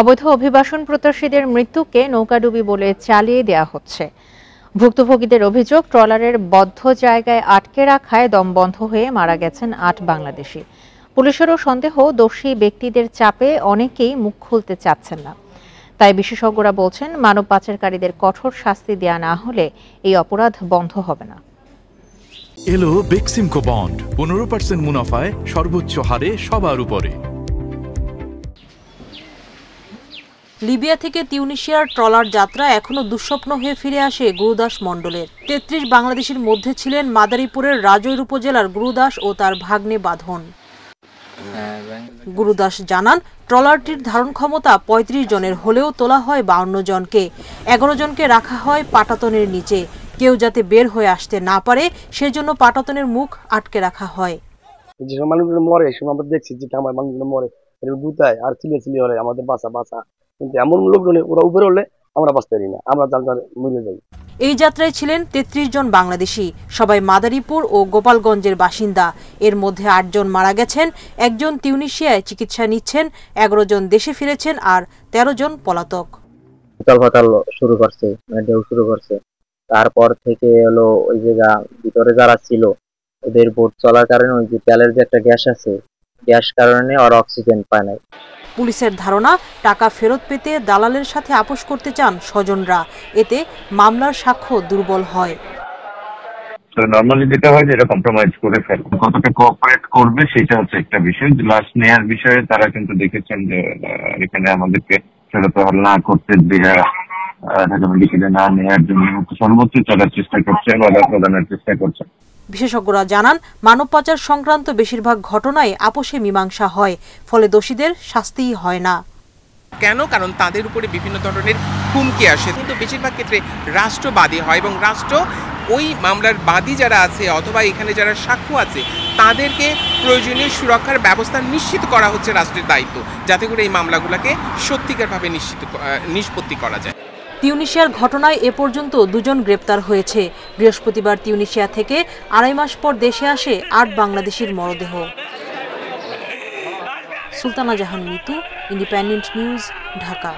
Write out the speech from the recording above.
অবৈধ অভিবাসন প্রত্যাশীদের মৃত্যুকে নৌকাডুবি বলে চালিয়ে দেয়া হচ্ছে। ভুক্তভোগীদের অভিযোগ, ট্রলারের বদ্ধ জায়গায় আটকে রাখায় দম বন্ধ হয়ে মারা গেছেন ৮ বাংলাদেশি। পুলিশেরও সন্দেহ, দোষী ব্যক্তিদের চাপে অনেকেই মুখ খুলতে চাচ্ছেন না। তাই বিশেষজ্ঞরা বলছেন, মানব পাচারকারীদের কঠোর শাস্তি দেয়া না হলে এই অপরাধ বন্ধ হবে না। এলো বেক্সিমকো বন্ড, 15% মুনাফায় সর্বোচ্চ হারে সবার উপরে। লিবিয়া থেকে তিউনিসিয়ার ট্রলার যাত্রা এখনো দুঃস্বপ্ন হয়ে ফিরে আসে গুরুদাস মণ্ডলের। ৩৩ বাংলাদেশের মধ্যে ছিলেন মাদারীপুরের রাজৈর উপজেলার গুরুদাস ও তার ভাগ্নে বাঁধন। গুরুদাস জানান, ট্রলারটির ধারণ ক্ষমতা ৩৫ জনের হলেও তোলা হয় ৫২ জনকে। ১১ জনকে রাখা হয় পাটাতনের নিচে। কেউ যাতে বের হয়ে আসতে না পারে সেজন্য পাটাতনের মুখ আটকে রাখা হয়। যেসব মানুষগুলো মরে, সেসব আমরা দেখছি যে আমার মানুষগুলো মরে গুতায় আর চিলিয়ে হলে আমাদের বাঁচা। কিন্তু এমন লোকজন ওরা উপরে হলে আমরা বাঁচতে পারি না, আমরা জাল মরে যাই। এই যাত্রায় ছিলেন ৩৩ জন বাংলাদেশি, সবাই মাদারীপুর ও গোপালগঞ্জের বাসিন্দা। এর মধ্যে ৮ জন মারা গেছেন, ১ জন তিউনিসিয়ায় চিকিৎসা নিচ্ছেন, ১১ জন দেশে ফিরেছেন আর ১৩ জন পলাতক। উতাল শুরু করছে। তারপর থেকে হলো ওই জায়গা ভিতরে যারা ছিল ওদের বোট চলার কারণে ওই যে তেলের যে একটা গ্যাস আছে, গ্যাস কারণে আর অক্সিজেন পায় না। পুলিশের ধারণা, টাকা ফেরত পেতে দালালের সাথে আপোষ করতে চান স্বজনরা। এতে মামলার সাক্ষ্য দুর্বল হয়। নরমালি যেটা হয় যে এটা কম্প্রোমাইজ করে ফেলে, কতটা কোঅপারেট করবে সেটা হচ্ছে একটা বিষয়। লাশ নেয়ার বিষয়ে তারা কিন্তু দেখেছেন যে এখানে আমাদেরকে ফেরত না করতে দেয়া, না নেওয়ার জন্য সর্বোচ্চ চলার চেষ্টা করছে, বাধা প্রদানের চেষ্টা করছে। বিশেষজ্ঞরা জানান, মানব পাচার সংক্রান্ত বেশিরভাগ ঘটনায় আপোষে মীমাংসা হয়, ফলে দোষীদের শাস্তিই হয় না। কেন? কারণ তাদের উপরে বিভিন্ন ধরনের হুমকি আসে, কিন্তু বেশিরভাগ ক্ষেত্রে রাষ্ট্র বাদী হয় এবং রাষ্ট্র ওই মামলার বাদী যারা আছে অথবা এখানে যারা সাক্ষ্য আছে তাদেরকে প্রয়োজনীয় সুরক্ষার ব্যবস্থা নিশ্চিত করা হচ্ছে রাষ্ট্রের দায়িত্ব, যাতে করে এই মামলাগুলোকে সত্যিকারভাবে নিষ্পত্তি করা যায়। তিউনিসিয়ার ঘটনায় এ পর্যন্ত ২ জন গ্রেপ্তার হয়েছে। বৃহস্পতিবার তিউনিসিয়া থেকে ২.৫ মাস পর দেশে আসে ৮ বাংলাদেশির মরদেহ। সুলতানা জাহান মিতু, ইন্ডিপেন্ডেন্ট নিউজ, ঢাকা।